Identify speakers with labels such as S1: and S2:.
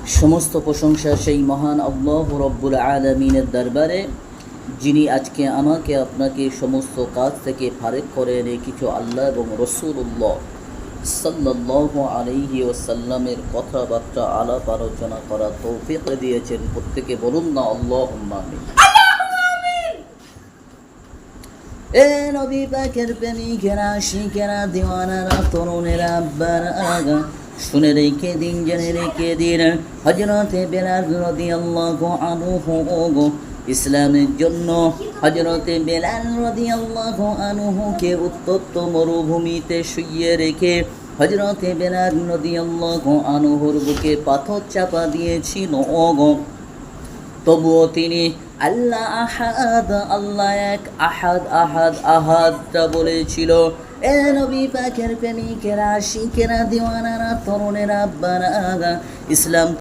S1: সমস্ত প্রশংসা সেই মহান আল্লাহ রব্বুল আলামিনের দরবারে, যিনি আজকে আমাকে আপনাকে সমস্ত কাজ থেকে ফারেক করে এনে কিছু আল্লাহ এবং রসুল্লাহ সাল্লাল্লাহু আলাইহি ওয়াসাল্লামের কথাবার্তা আলাপ আলোচনা করা তৌফিক দিয়েছেন। প্রত্যেকে বলুন না আল্লাহুম্মা আমিন। এ নবী পাকের প্রেমিকেরা, আশিকেরা, দিওয়ানারা, তরুণেরা, আব্বারা, আগা শুনে রেখে দিন, জেনে রেখে দিন, হযরতে বেলাল রাদিয়াল্লাহু আনহু ইসলামের জন্য হযরতে বেলাল রাদিয়াল্লাহু আনহুকে উত্তপ্ত মরুভূমিতে শুইয়ে রেখে হযরতে বেলাল রাদিয়াল্লাহু আনহুর বুকে পাথর চাপা দিয়েছিল। তবুও তিনি আল্লাহ আহাদ, আল্লাহ এক, আহাদ আহাদ আহাদটা বলেছিল। এ নবী পাকের প্রেমিকেরা, আশিকেরা, দিওয়ানারা, তরুণেরা, আব্বারা, ইসলাম